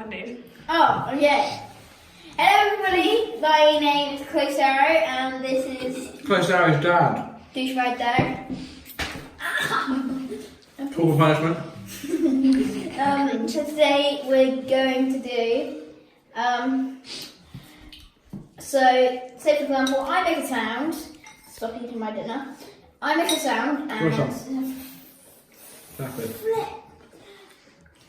dad indeed. Oh, okay. Hello everybody, my name is Chloe Sarrow and this is Chloe Sarrow's dad. Douchebag Dad. Corporal punishment. So today we're going to do, so say for example, I make a sound, stop eating my dinner, I make a sound and Exactly. flip.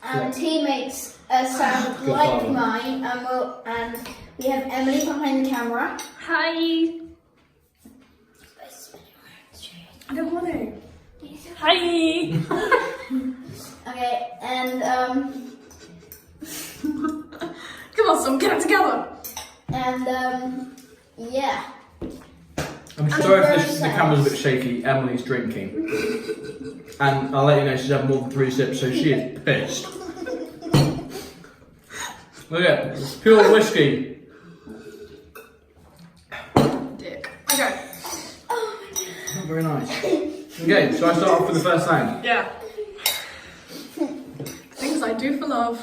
And he makes a sound Good like father. mine and we have Emily behind the camera. Hi. I don't want to. Hi. Okay, and Come on, son, get it together. Yeah. I'm sorry if the camera's a bit shaky. Emily's drinking. And I'll let you know she's had more than 3 sips, so she is pissed. Look at it, it's pure whiskey. Dick. Okay. Not very nice. Okay, so I start off with the first sound. Yeah. Things I do for love.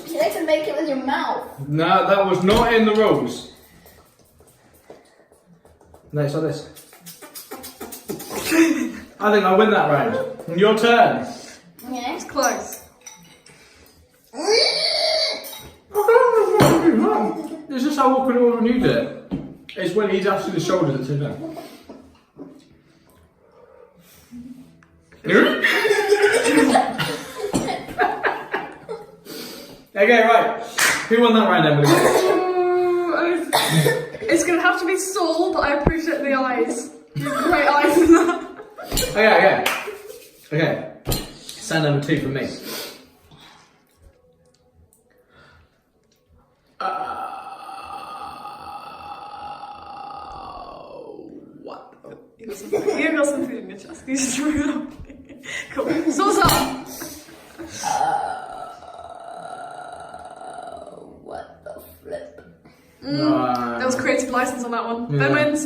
You like to make it with your mouth. No, that was not in the rules. No, it's like this. I think I win that round. Your turn. Okay. It's close. This is how awkward it was when you did it. It's when he's actually the shoulders that turn down. Okay, right. Who won that round, Emily? It's gonna have to be Saul, but I appreciate the eyes. You have great eyes in that. Okay. Sound number 2 from me. What? You got some food in your chest. You just threw it up. Cool. Saul's up. What the flip? There was creative license on that one. Yeah. Ben wins.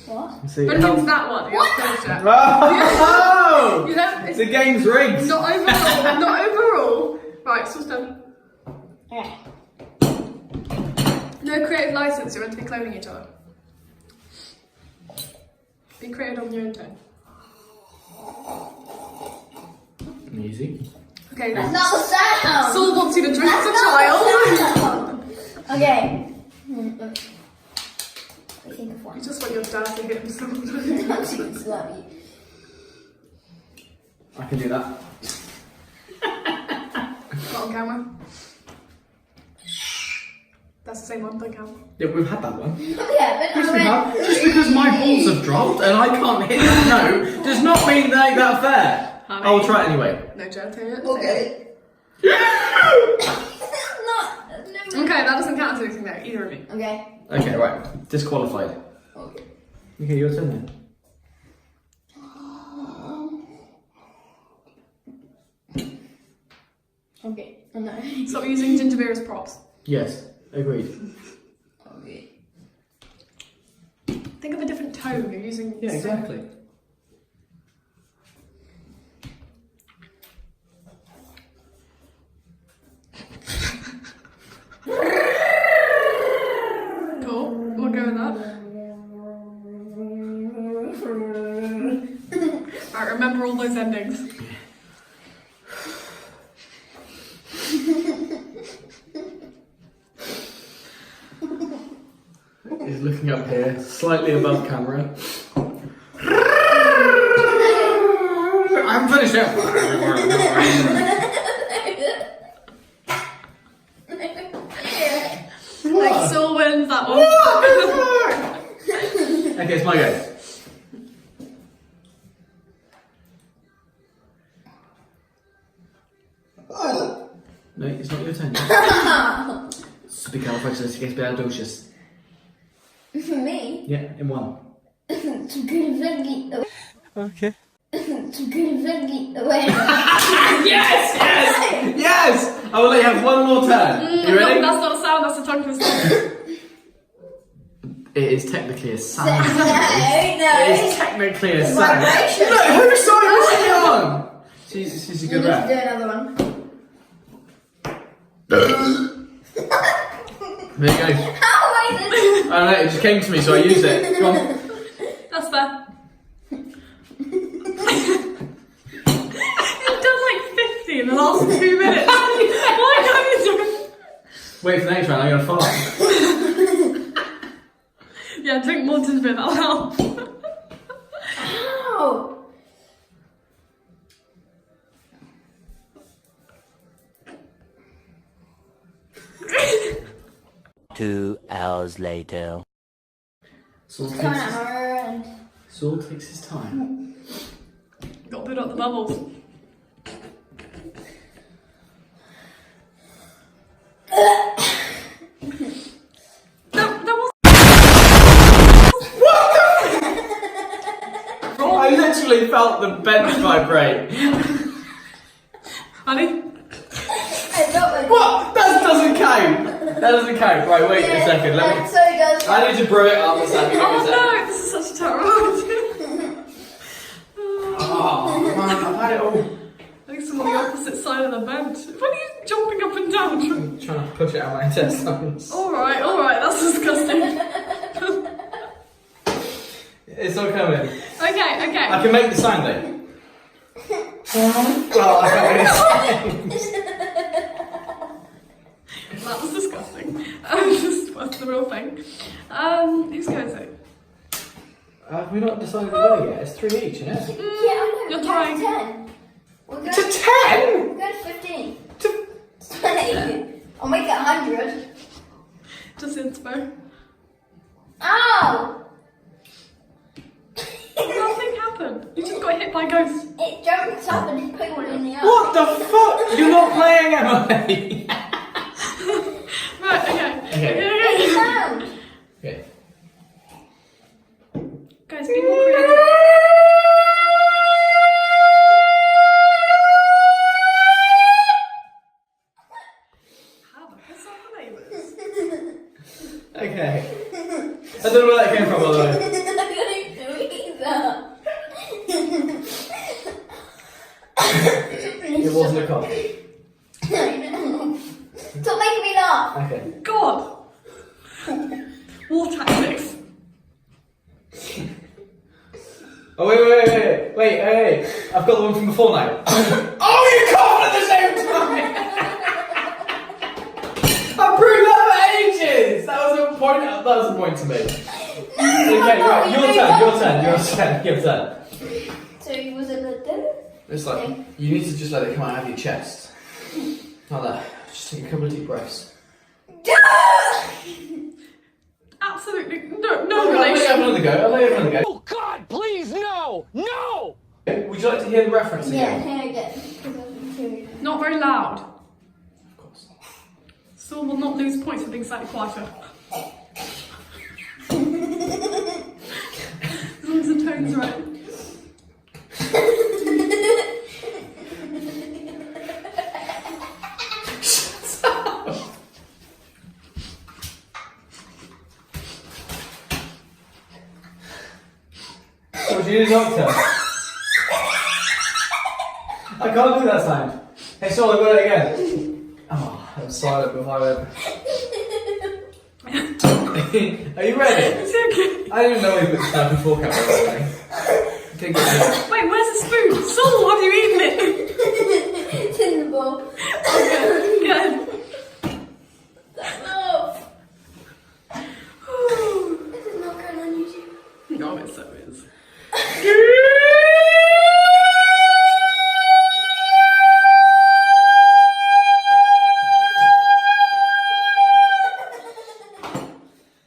What? See, Ben wins that one. You have to finish it. Oh! You know, it's The game's rigged. not overall. Not overall. Right, Saul's done. Okay. No creative license. You're meant to be cloning each other. Be creative on your own time. Easy. Okay. That's not the sound! Saul wants you to drink as a That's child. not the sound! Okay. I think of one. You just want your dad to hit himself. Don't you love you. I can do that. Got on camera. That's the same one, don't count. Yeah, we've had that one. Yeah, but Yes, we have. Just because my balls have dropped and I can't hit that note does not mean they ain't that fair. I will try it anyway. No genitalia. Okay. No. Okay, that doesn't count as anything there, either of you. Okay. Okay, right. Disqualified. Okay. Okay, your turn then. Okay. Oh no. Stop using ginger beer as props. Yes, agreed. Okay. Think of a different tone you're using. Yeah, exactly. Cool. We'll go with that. Alright, remember all those endings. He's looking up here, slightly above camera. I'm finished yet. Like, Saul wins that one. Okay, it's my go. No, it's not your turn. Supercalifragilisticexpialidocious. Me? Yeah, in one. Okay. Yes! Yes! Yes! I will let you have one more turn. You ready? No, that's not a sound, that's a tongue twister. It is technically a sound. No, It is technically a sound. vibration. Look, who's sorry? What's she on? She's a You good need to rap. do another one. There you go. How am I this? I don't know, it just came to me, so I used it. Go on. That's fair. You've done like 50 in the last 2 minutes. Why can't you do it? Wait for the next round, I'm gonna fart. Yeah, drink more ginger beer, that'll help. Ow. 2 hours later. Saul Coming takes, at her and Saul takes his time. Got to put up the bubbles. That was. I literally felt the bench vibrate. Honey? I felt like What? That doesn't count. That doesn't count. Right, wait a second. Let me. So it does. I need to brew it up a second. Oh no, this is such a terrible idea. Oh man, I've had it all. I think it's on the opposite side of the bench. What are you jumping up and down? I'm trying to push it out my intestines. Alright, that's disgusting. It's not coming. Okay. I can make the sound though. Well, I can't really say. That was disgusting. Just what's the real thing? Who's going to? Have we not decided the winner yet? It's 3 each, isn't it? Yeah, I know. You're We're trying. going to 10. We're going To 10? We're going to 15. To... 20. I'll make it 100. Just inspo. Ow! Nothing happened. You just got hit by ghosts. It jumped up and hit Piglet in the eye. What the fuck? You're not playing, Emily. Right, okay. Okay. Make a sound. Okay. Guys, be more creative. How the piss off the neighbours? Okay. I don't know where that came from, by the way. I don't know either. It wasn't a coffee. Stop making me laugh. Okay. God! War tactics. Oh, wait. I've got the one from before now. Oh, you coughed at the same time! I proved that for ages! That was a point to me. Okay, right, your turn. So was it the dinner? It's like, you need to just let it come out of your chest. Like that. Just take a couple of deep breaths. Absolutely no I'll let you have relation. another go. Oh God, please, no! No! Would you like to hear the reference Yeah, again? here I go. Not very loud. Of course. Saul will not lose points for being slightly quieter. As long as the tone's right. So do you need a doctor? I can't do that sound. Hey, Saul, I've got it again. Oh, I'm silent before I went. Are you ready? It's okay. I didn't know we put the snappy fork out there. Okay, good. Wait, where's the spoon? Saul, have you eaten it? It's in the bowl. Good. Oh. This is not going on YouTube. No, it so is.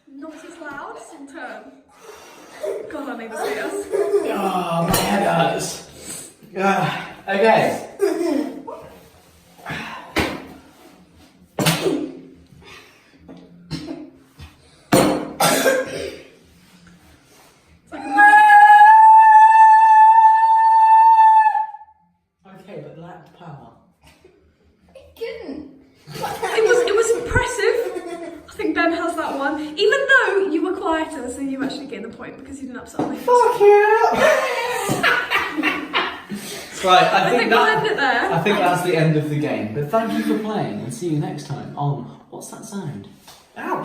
Not as loud, some turn. God, our neighbours hate us. Oh, my head hurts. Okay. Okay, but lacked power. I couldn't. It was impressive. I think Ben has that one. Even though you were quieter actually gain the point because you didn't upset me. Fuck you! Right, I think we'll end it there. I think that's the end of the game. But thank you for playing, and see you next time on What's That Sound? Ow!